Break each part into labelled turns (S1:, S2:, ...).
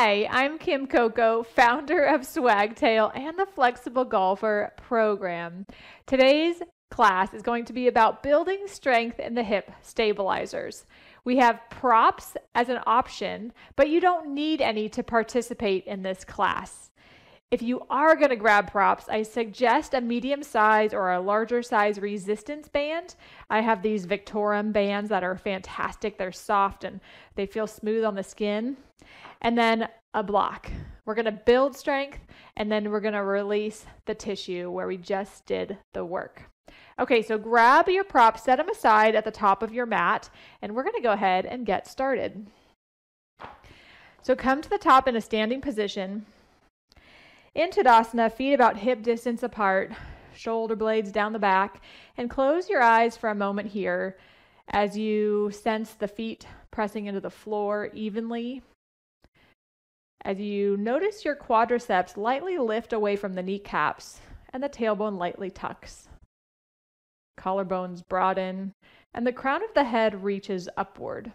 S1: Hi, I'm Kim Coco, founder of Swagtail and the Flexible Golfer program. Today's class is going to be about building strength in the hip stabilizers. We have props as an option, but you don't need any to participate in this class. If you are going to grab props, I suggest a medium size or a larger size resistance band. I have these Victorem bands that are fantastic. They're soft and they feel smooth on the skin. And then a block. We're going to build strength and then we're going to release the tissue where we just did the work. Okay, so grab your props, set them aside at the top of your mat, and we're going to go ahead and get started. So come to the top in a standing position. In Tadasana, feet about hip distance apart, shoulder blades down the back, and close your eyes for a moment here as you sense the feet pressing into the floor evenly. As you notice your quadriceps lightly lift away from the kneecaps and the tailbone lightly tucks. Collarbones broaden and the crown of the head reaches upward.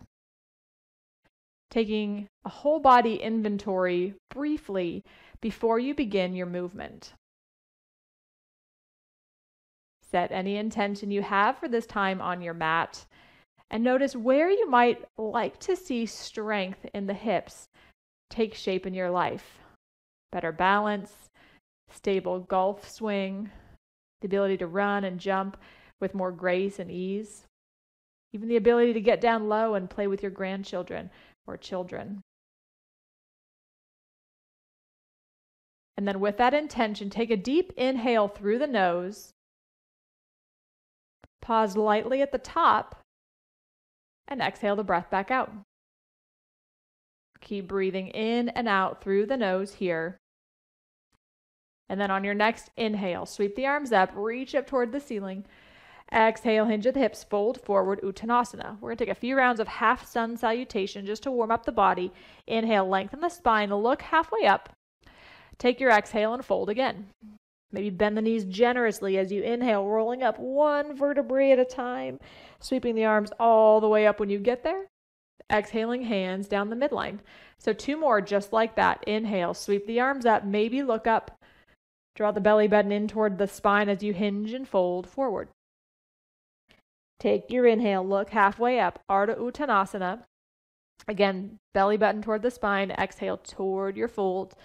S1: Taking a whole body inventory briefly before you begin your movement. Set any intention you have for this time on your mat and notice where you might like to see strength in the hips take shape in your life. Better balance, stable golf swing, the ability to run and jump with more grace and ease, even the ability to get down low and play with your grandchildren or children. And then with that intention, take a deep inhale through the nose, pause lightly at the top, and exhale the breath back out. Keep breathing in and out through the nose here. And then on your next inhale, sweep the arms up, reach up toward the ceiling. Exhale, hinge at the hips, fold forward, Uttanasana. We're going to take a few rounds of half sun salutation just to warm up the body. Inhale, lengthen the spine, look halfway up. Take your exhale and fold again. Maybe bend the knees generously as you inhale, rolling up one vertebrae at a time, sweeping the arms all the way up when you get there. Exhaling, hands down the midline. So 2 more just like that. Inhale, sweep the arms up, maybe look up. Draw the belly button in toward the spine as you hinge and fold forward. Take your inhale, look halfway up, Ardha Uttanasana. Again, belly button toward the spine, exhale toward your fold,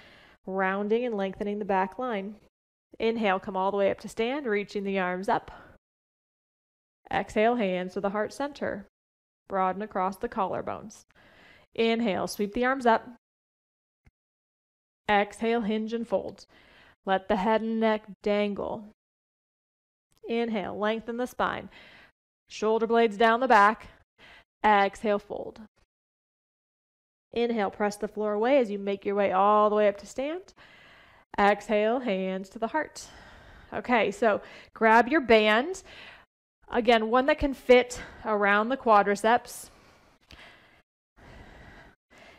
S1: rounding and lengthening the back line. Inhale, come all the way up to stand, reaching the arms up. Exhale, hands to the heart center. Broaden across the collarbones. Inhale, sweep the arms up. Exhale, hinge and fold. Let the head and neck dangle. Inhale, lengthen the spine. Shoulder blades down the back. Exhale, fold. Inhale, press the floor away as you make your way all the way up to stand. Exhale, hands to the heart. Okay, so grab your band. Again, one that can fit around the quadriceps.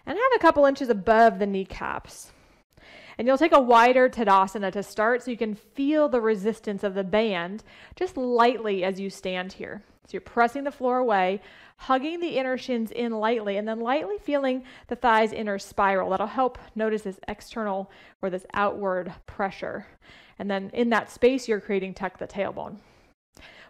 S1: And have a couple inches above the kneecaps. And you'll take a wider Tadasana to start so you can feel the resistance of the band just lightly as you stand here. So you're pressing the floor away, hugging the inner shins in lightly, and then lightly feeling the thighs inner spiral. That'll help notice this external or this outward pressure. And then in that space you're creating, tuck the tailbone.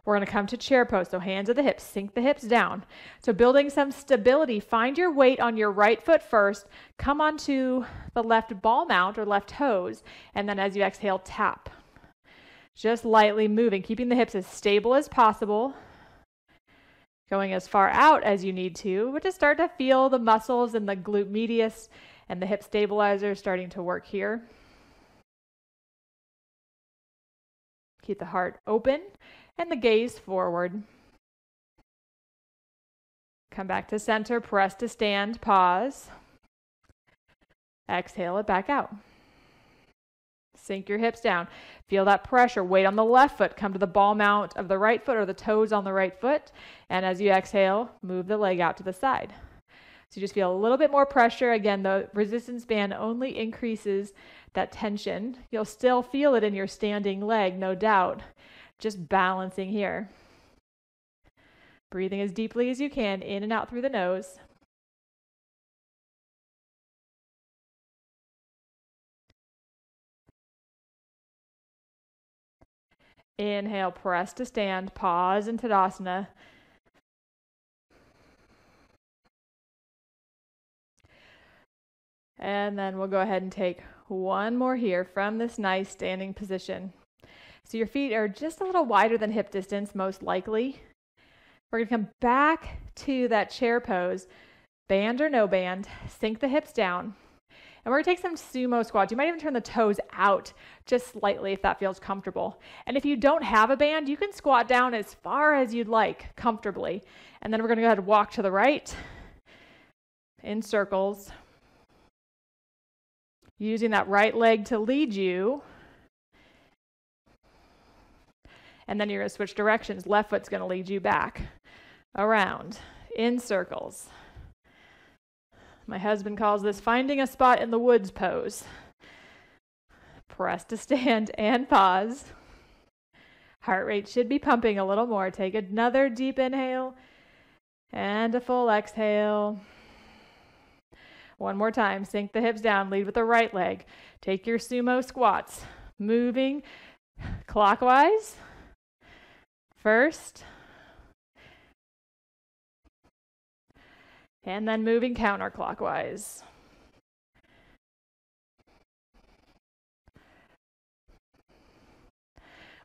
S1: We're going to come to chair pose. So hands at the hips, sink the hips down. So building some stability, find your weight on your right foot first, come onto the left ball mount or left toes, and then as you exhale, tap. Just lightly moving, keeping the hips as stable as possible, going as far out as you need to, but just start to feel the muscles in the glute medius and the hip stabilizer starting to work here. Keep the heart open and the gaze forward. Come back to center, press to stand, pause. Exhale it back out. Sink your hips down. Feel that pressure. Weight on the left foot. Come to the ball mount of the right foot or the toes on the right foot. And as you exhale, move the leg out to the side. So you just feel a little bit more pressure. Again, the resistance band only increases that tension. You'll still feel it in your standing leg, no doubt. Just balancing here. Breathing as deeply as you can, in and out through the nose. Inhale, press to stand, pause in Tadasana. And then we'll go ahead and take one more here from this nice standing position. So your feet are just a little wider than hip distance, most likely. We're going to come back to that chair pose, band or no band, sink the hips down. And we're going to take some sumo squats. You might even turn the toes out just slightly if that feels comfortable. And if you don't have a band, you can squat down as far as you'd like comfortably. And then we're going to go ahead and walk to the right in circles, using that right leg to lead you. And then you're going to switch directions. Left foot's going to lead you back, around, in circles. My husband calls this finding a spot in the woods pose. Press to stand and pause. Heart rate should be pumping a little more. Take another deep inhale and a full exhale. One more time. Sink the hips down. Lead with the right leg. Take your sumo squats. Moving clockwise first. And then moving counterclockwise.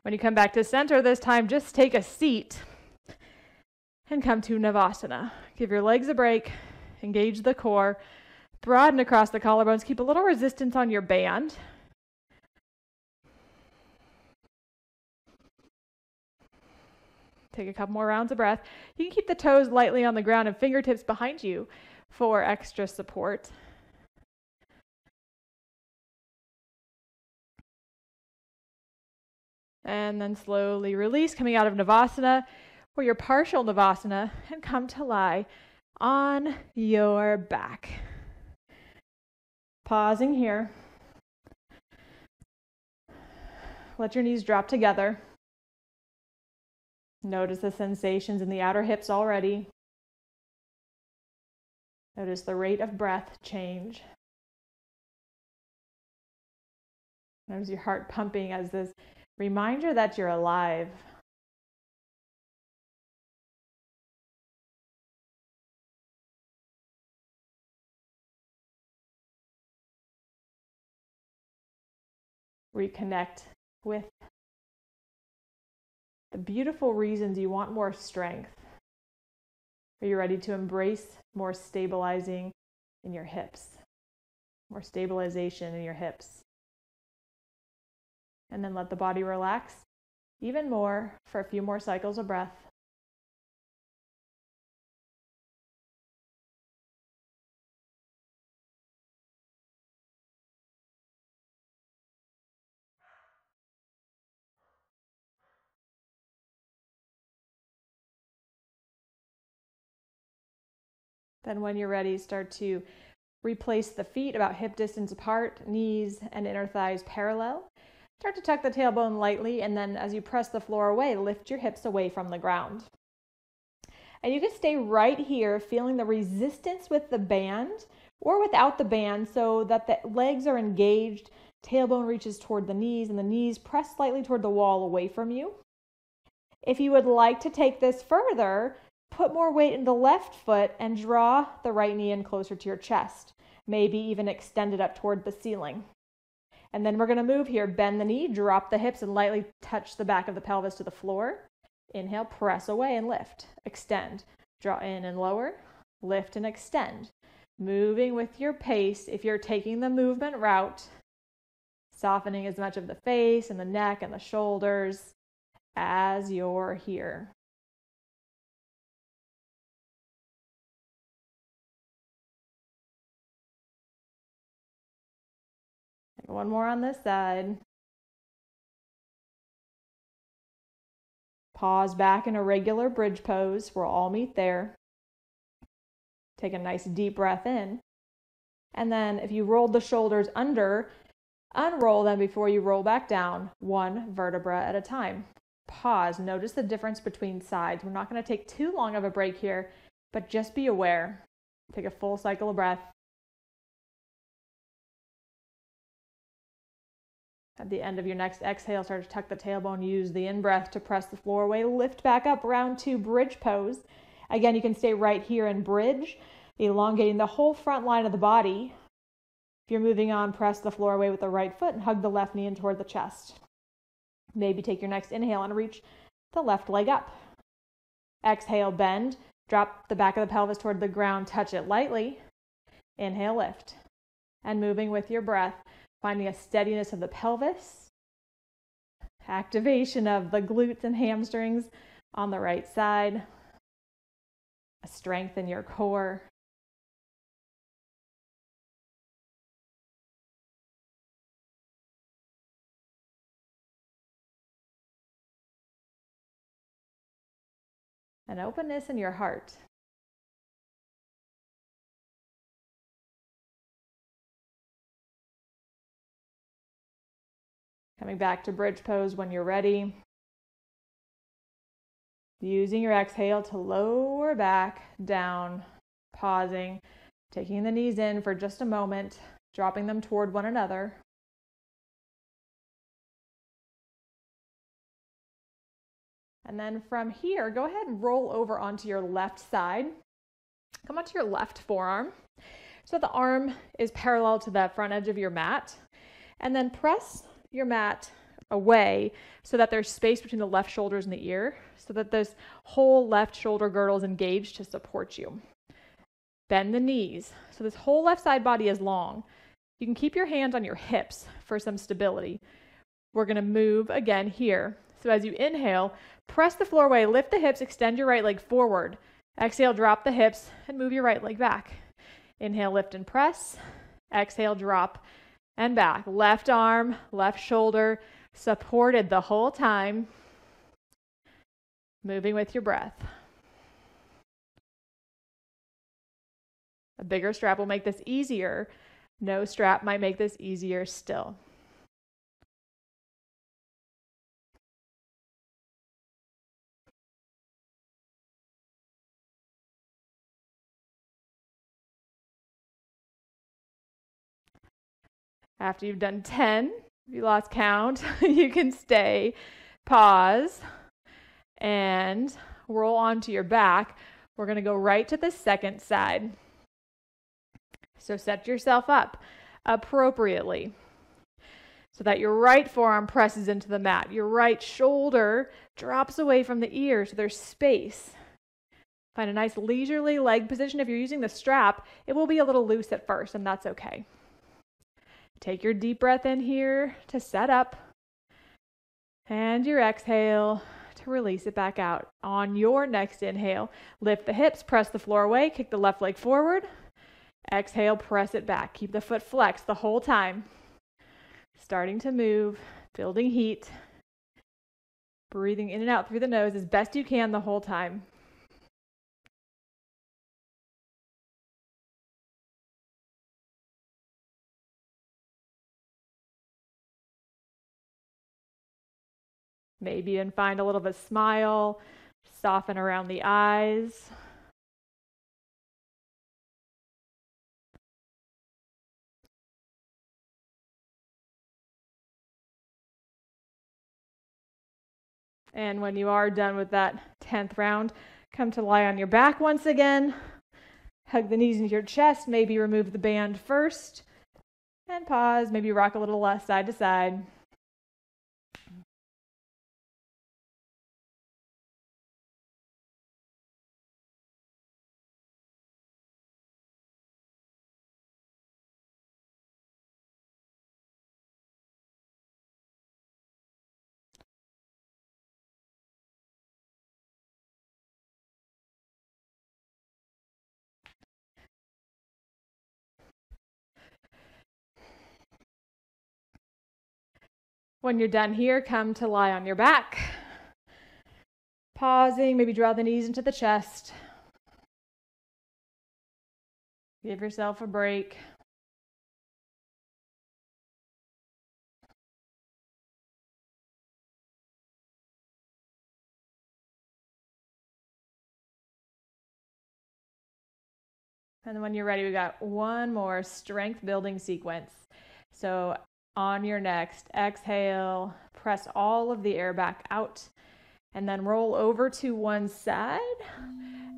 S1: When you come back to center this time, just take a seat and come to Navasana. Give your legs a break. Engage the core. Broaden across the collarbones. Keep a little resistance on your band. Take a couple more rounds of breath. You can keep the toes lightly on the ground and fingertips behind you for extra support. And then slowly release, coming out of Navasana or your partial Navasana, and come to lie on your back. Pausing here. Let your knees drop together. Notice the sensations in the outer hips already. Notice the rate of breath change. Notice your heart pumping as this reminder that you're alive. Reconnect with the beautiful reasons you want more strength. Are you ready to embrace more stabilizing in your hips? More stabilization in your hips. And then let the body relax even more for a few more cycles of breath. Then when you're ready, start to replace the feet about hip distance apart, knees and inner thighs parallel. Start to tuck the tailbone lightly, and then as you press the floor away, lift your hips away from the ground. And you can stay right here, feeling the resistance with the band or without the band so that the legs are engaged, tailbone reaches toward the knees, and the knees press slightly toward the wall away from you. If you would like to take this further, put more weight in the left foot and draw the right knee in closer to your chest. Maybe even extend it up toward the ceiling. And then we're going to move here. Bend the knee, drop the hips, and lightly touch the back of the pelvis to the floor. Inhale, press away and lift. Extend. Draw in and lower. Lift and extend. Moving with your pace. If you're taking the movement route, softening as much of the face and the neck and the shoulders as you're here. One more on this side. Pause back in a regular bridge pose. We'll all meet there. Take a nice deep breath in. And then if you rolled the shoulders under, unroll them before you roll back down, one vertebra at a time. Pause. Notice the difference between sides. We're not going to take too long of a break here, but just be aware. Take a full cycle of breath. At the end of your next exhale, start to tuck the tailbone. Use the in-breath to press the floor away. Lift back up, round 2, bridge pose. Again, you can stay right here in bridge, elongating the whole front line of the body. If you're moving on, press the floor away with the right foot and hug the left knee in toward the chest. Maybe take your next inhale and reach the left leg up. Exhale, bend. Drop the back of the pelvis toward the ground. Touch it lightly. Inhale, lift. And moving with your breath, finding a steadiness of the pelvis. Activation of the glutes and hamstrings on the right side. A strength in your core. An openness in your heart. Coming back to bridge pose when you're ready. Using your exhale to lower back, down, pausing, taking the knees in for just a moment, dropping them toward one another. And then from here, go ahead and roll over onto your left side. Come onto your left forearm. So the arm is parallel to the front edge of your mat. And then press your mat away so that there's space between the left shoulders and the ear, so that this whole left shoulder girdle is engaged to support you. Bend the knees. So this whole left side body is long. You can keep your hands on your hips for some stability. We're going to move again here. So as you inhale, press the floor away, lift the hips, extend your right leg forward. Exhale, drop the hips, and move your right leg back. Inhale, lift and press. Exhale, drop and back. Left arm, left shoulder, supported the whole time. Moving with your breath. A bigger strap will make this easier. No strap might make this easier still. After you've done 10, if you lost count, you can stay, pause, and roll onto your back. We're going to go right to the second side. So set yourself up appropriately so that your right forearm presses into the mat. Your right shoulder drops away from the ear so there's space. Find a nice leisurely leg position. If you're using the strap, it will be a little loose at first, and that's okay. Take your deep breath in here to set up, and your exhale to release it back out. On your next inhale, lift the hips, press the floor away, kick the left leg forward. Exhale, press it back. Keep the foot flexed the whole time. Starting to move, building heat, breathing in and out through the nose as best you can the whole time. Maybe even find a little bit of smile, soften around the eyes. And when you are done with that 10th round, come to lie on your back once again. Hug the knees into your chest. Maybe remove the band first. And pause. Maybe rock a little left side to side. When you're done here, come to lie on your back. Pausing, maybe draw the knees into the chest. Give yourself a break. And then when you're ready, we got one more strength building sequence. So On your next exhale, press all of the air back out and then roll over to one side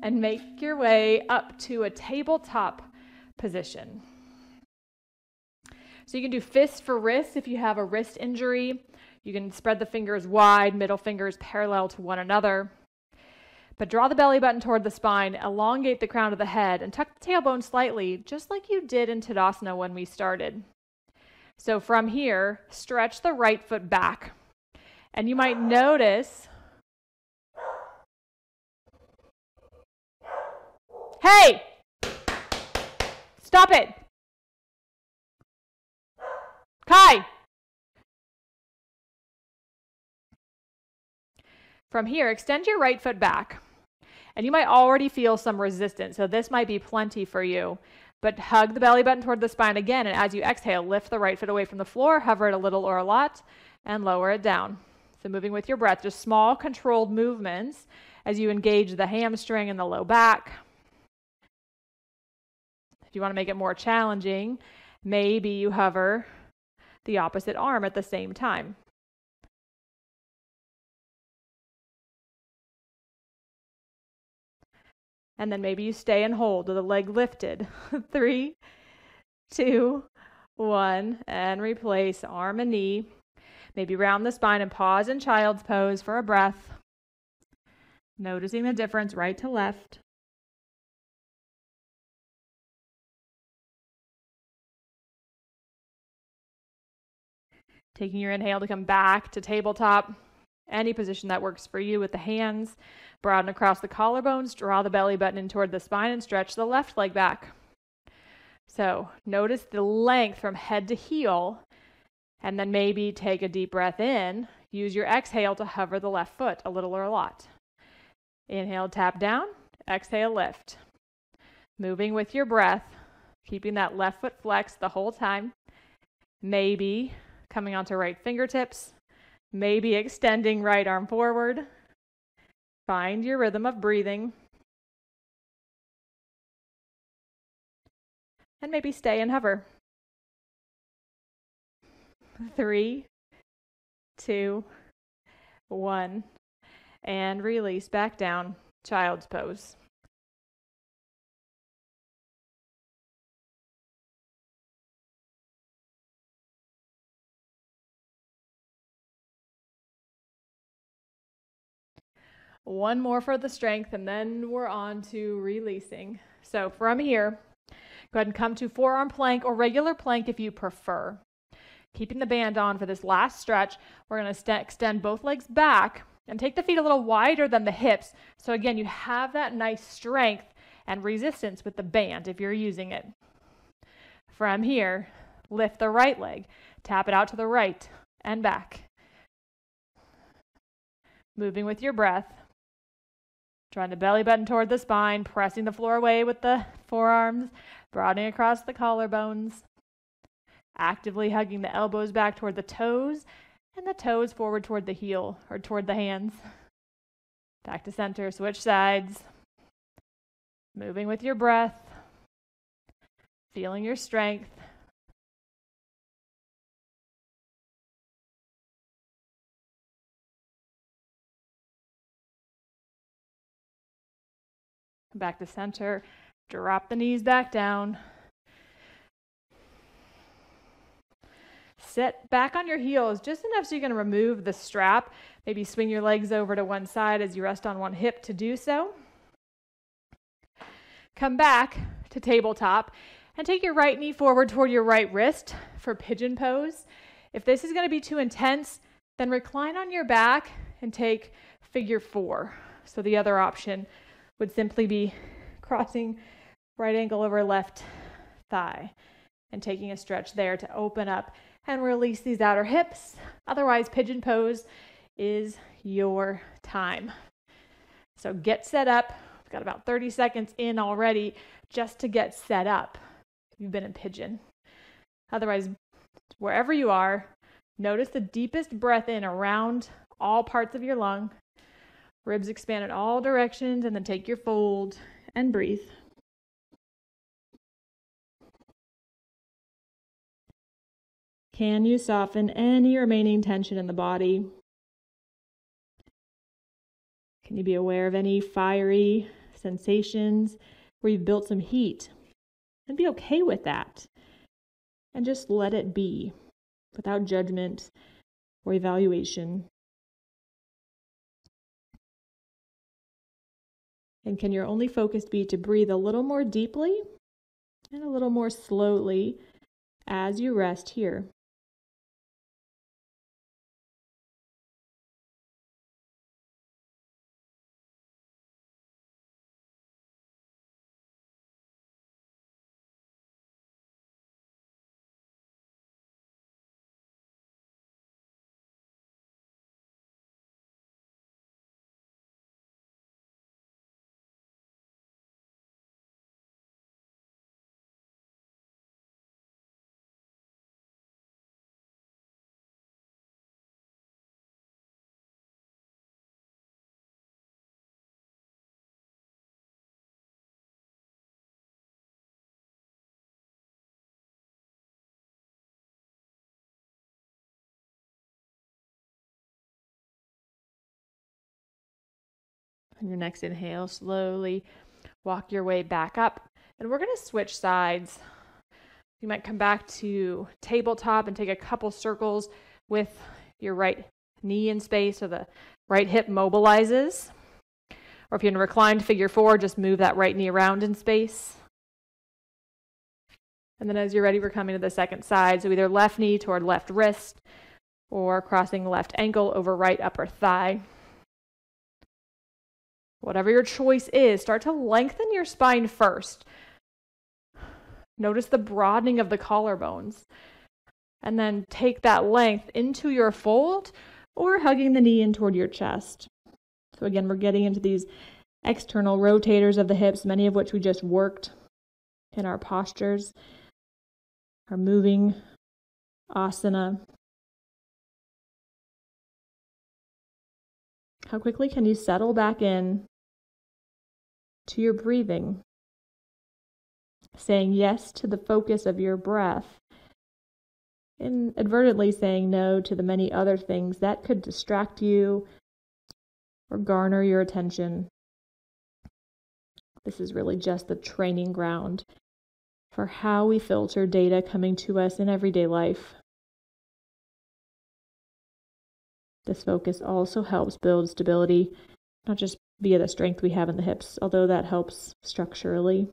S1: and make your way up to a tabletop position. So you can do fists for wrists if you have a wrist injury. You can spread the fingers wide, middle fingers parallel to one another. But draw the belly button toward the spine, elongate the crown of the head, and tuck the tailbone slightly, just like you did in Tadasana when we started. So from here, stretch the right foot back. And you might notice, hey, stop it. Kai. From here, extend your right foot back. And you might already feel some resistance, so this might be plenty for you. But hug the belly button toward the spine again, and as you exhale, lift the right foot away from the floor, hover it a little or a lot, and lower it down. So moving with your breath, just small controlled movements as you engage the hamstring and the low back. If you want to make it more challenging, maybe you hover the opposite arm at the same time. And then maybe you stay and hold with the leg lifted. 3, 2, 1, and replace arm and knee. Maybe round the spine and pause in child's pose for a breath. Noticing the difference right to left. Taking your inhale to come back to tabletop. Any position that works for you with the hands. Broaden across the collarbones, draw the belly button in toward the spine, and stretch the left leg back. So notice the length from head to heel, and then maybe take a deep breath in. Use your exhale to hover the left foot a little or a lot. Inhale, tap down. Exhale, lift. Moving with your breath, keeping that left foot flexed the whole time. Maybe coming onto right fingertips. Maybe extending right arm forward. Find your rhythm of breathing. And maybe stay and hover. 3, 2, 1. And release back down, child's pose. One more for the strength, and then we're on to releasing. So from here, go ahead and come to forearm plank or regular plank if you prefer. Keeping the band on for this last stretch, we're going to extend both legs back and take the feet a little wider than the hips. So again, you have that nice strength and resistance with the band if you're using it. From here, lift the right leg, tap it out to the right and back. Moving with your breath. Drawing the belly button toward the spine, pressing the floor away with the forearms, broadening across the collarbones. Actively hugging the elbows back toward the toes and the toes forward toward the heel or toward the hands. Back to center, switch sides. Moving with your breath. Feeling your strength. Back to center. Drop the knees back down. Sit back on your heels just enough so you can remove the strap. Maybe swing your legs over to one side as you rest on one hip to do so. Come back to tabletop and take your right knee forward toward your right wrist for pigeon pose. If this is going to be too intense, then recline on your back and take figure 4. So the other option would simply be crossing right ankle over left thigh and taking a stretch there to open up and release these outer hips. Otherwise, pigeon pose is your time. So get set up. We've got about 30 seconds in already just to get set up if you've been in pigeon. Otherwise, wherever you are, notice the deepest breath in around all parts of your lung. Ribs expand in all directions, and then take your fold and breathe. Can you soften any remaining tension in the body? Can you be aware of any fiery sensations where you've built some heat? And be okay with that. And just let it be without judgment or evaluation. And can your only focus be to breathe a little more deeply and a little more slowly as you rest here? On your next inhale, slowly walk your way back up. And we're going to switch sides. You might come back to tabletop and take a couple circles with your right knee in space so the right hip mobilizes. Or if you're in a reclined figure four, just move that right knee around in space. And then as you're ready, we're coming to the second side. So either left knee toward left wrist or crossing left ankle over right upper thigh. Whatever your choice is, start to lengthen your spine first. Notice the broadening of the collarbones. And then take that length into your fold or hugging the knee in toward your chest. So again, we're getting into these external rotators of the hips, many of which we just worked in our postures, our moving asana. How quickly can you settle back in to your breathing, saying yes to the focus of your breath, inadvertently saying no to the many other things that could distract you or garner your attention. This is really just the training ground for how we filter data coming to us in everyday life. This focus also helps build stability, not just via the strength we have in the hips, although that helps structurally.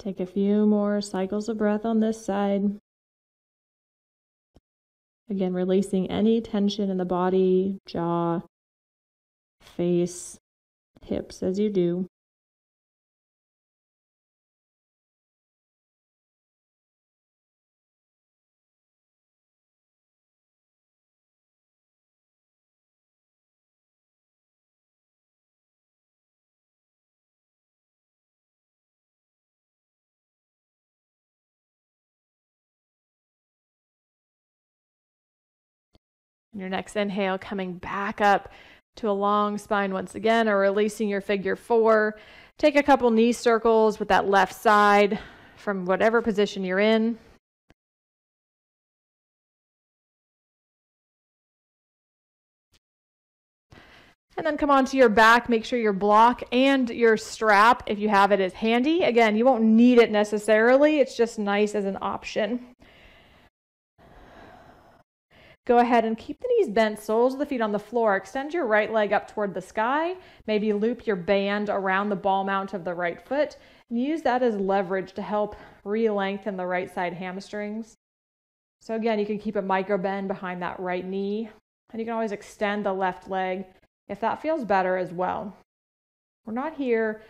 S1: Take a few more cycles of breath on this side. Again, releasing any tension in the body, jaw, face, hips as you do. Your next inhale, coming back up to a long spine once again, or releasing your figure four. Take a couple knee circles with that left side from whatever position you're in. And then come onto your back. Make sure your block and your strap, if you have it, is handy. Again, you won't need it necessarily. It's just nice as an option. Go ahead and keep the knees bent, soles of the feet on the floor. Extend your right leg up toward the sky. Maybe loop your band around the ball mount of the right foot and use that as leverage to help re-lengthen the right side hamstrings. So again, you can keep a micro bend behind that right knee, and you can always extend the left leg if that feels better as well. We're not here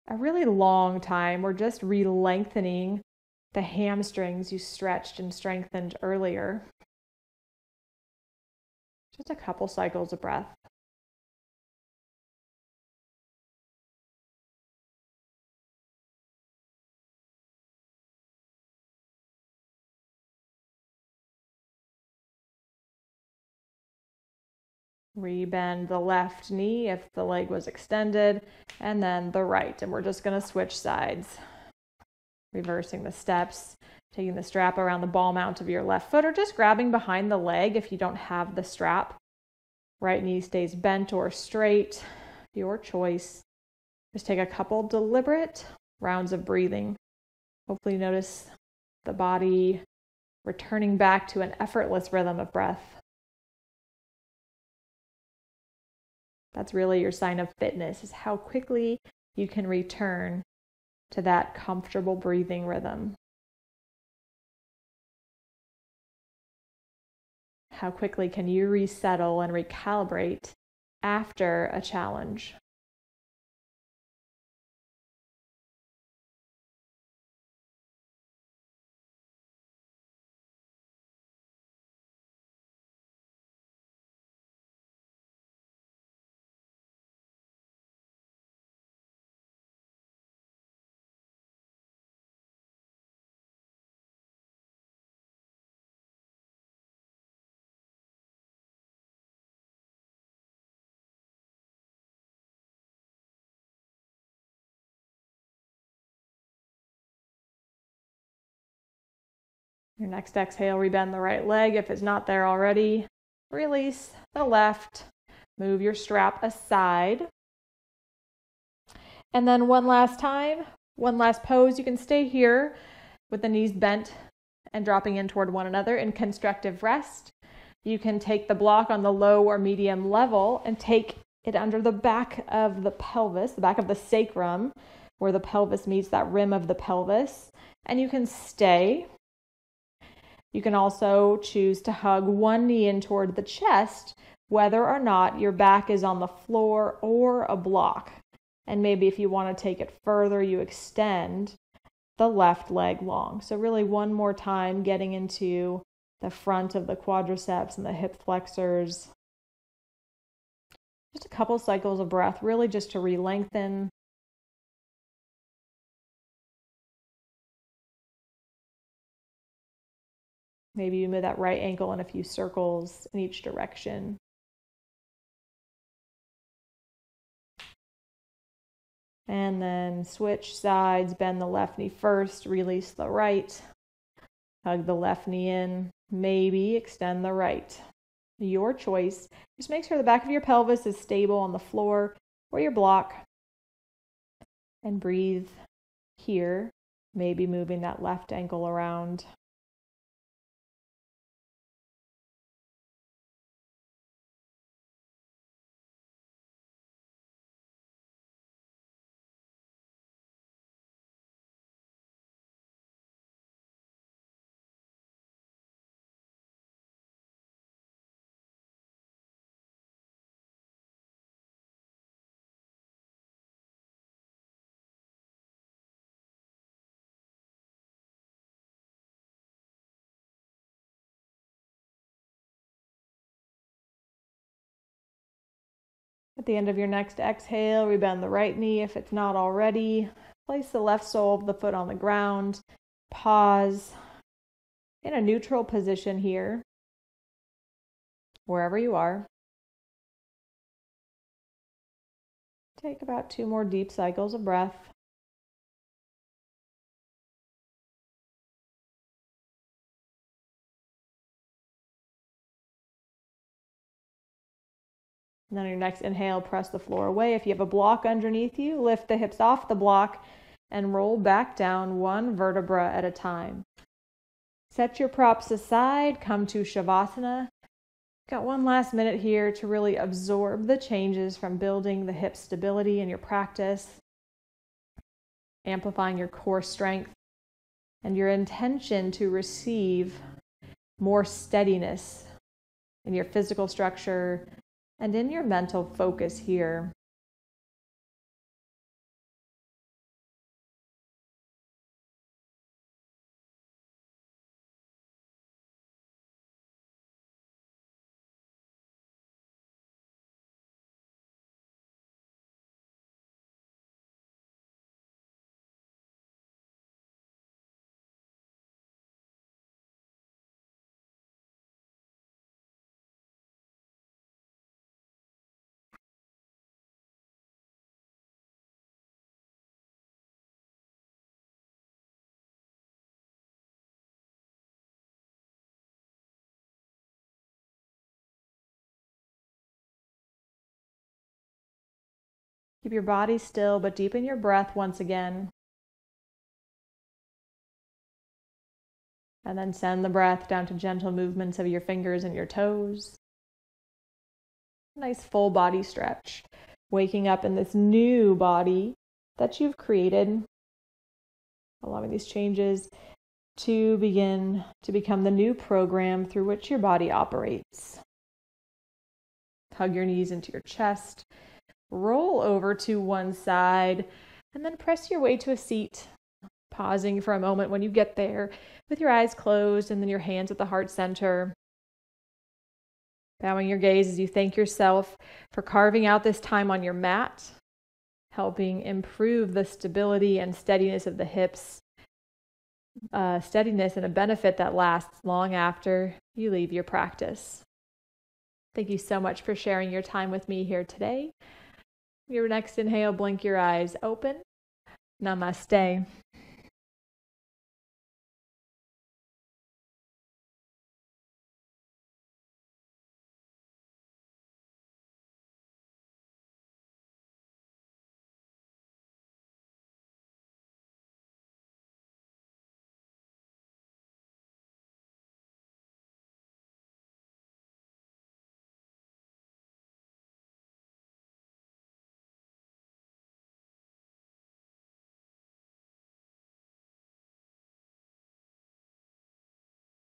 S1: a really long time. We're just re-lengthening the hamstrings you stretched and strengthened earlier. Just a couple cycles of breath. Rebend the left knee if the leg was extended, and then the right. And we're just going to switch sides. Reversing the steps, taking the strap around the ball mount of your left foot, or just grabbing behind the leg if you don't have the strap. Right knee stays bent or straight, your choice. Just take a couple deliberate rounds of breathing. Hopefully notice the body returning back to an effortless rhythm of breath. That's really your sign of fitness, is how quickly you can return to that comfortable breathing rhythm. How quickly can you resettle and recalibrate after a challenge? Your next exhale, rebend the right leg if it's not there already. Release the left. Move your strap aside. And then one last time, one last pose. You can stay here with the knees bent and dropping in toward one another in constructive rest. You can take the block on the low or medium level and take it under the back of the pelvis, the back of the sacrum, where the pelvis meets that rim of the pelvis. And you can stay. You can also choose to hug one knee in toward the chest, whether or not your back is on the floor or a block. And maybe if you want to take it further, you extend the left leg long. So really one more time, getting into the front of the quadriceps and the hip flexors. Just a couple cycles of breath, really just to re-lengthen. Maybe you move that right ankle in a few circles in each direction. And then switch sides, bend the left knee first, release the right. Hug the left knee in, maybe extend the right. Your choice. Just make sure the back of your pelvis is stable on the floor or your block. And breathe here, maybe moving that left ankle around. At the end of your next exhale, rebend the right knee if it's not already. Place the left sole of the foot on the ground. Pause in a neutral position here, wherever you are. Take about 2 more deep cycles of breath. And then on your next inhale, press the floor away. If you have a block underneath you, lift the hips off the block and roll back down one vertebra at a time. Set your props aside, come to Shavasana. Got one last minute here to really absorb the changes from building the hip stability in your practice, amplifying your core strength, and your intention to receive more steadiness in your physical structure and in your mental focus here. Keep your body still, but deepen your breath once again. And then send the breath down to gentle movements of your fingers and your toes. Nice full body stretch. Waking up in this new body that you've created. Allowing these changes to begin to become the new program through which your body operates. Hug your knees into your chest. Roll over to one side and then press your way to a seat, pausing for a moment when you get there with your eyes closed and then your hands at the heart center. Bowing your gaze as you thank yourself for carving out this time on your mat, helping improve the stability and steadiness of the hips, steadiness and a benefit that lasts long after you leave your practice. Thank you so much for sharing your time with me here today. Your next inhale, blink your eyes open. Namaste.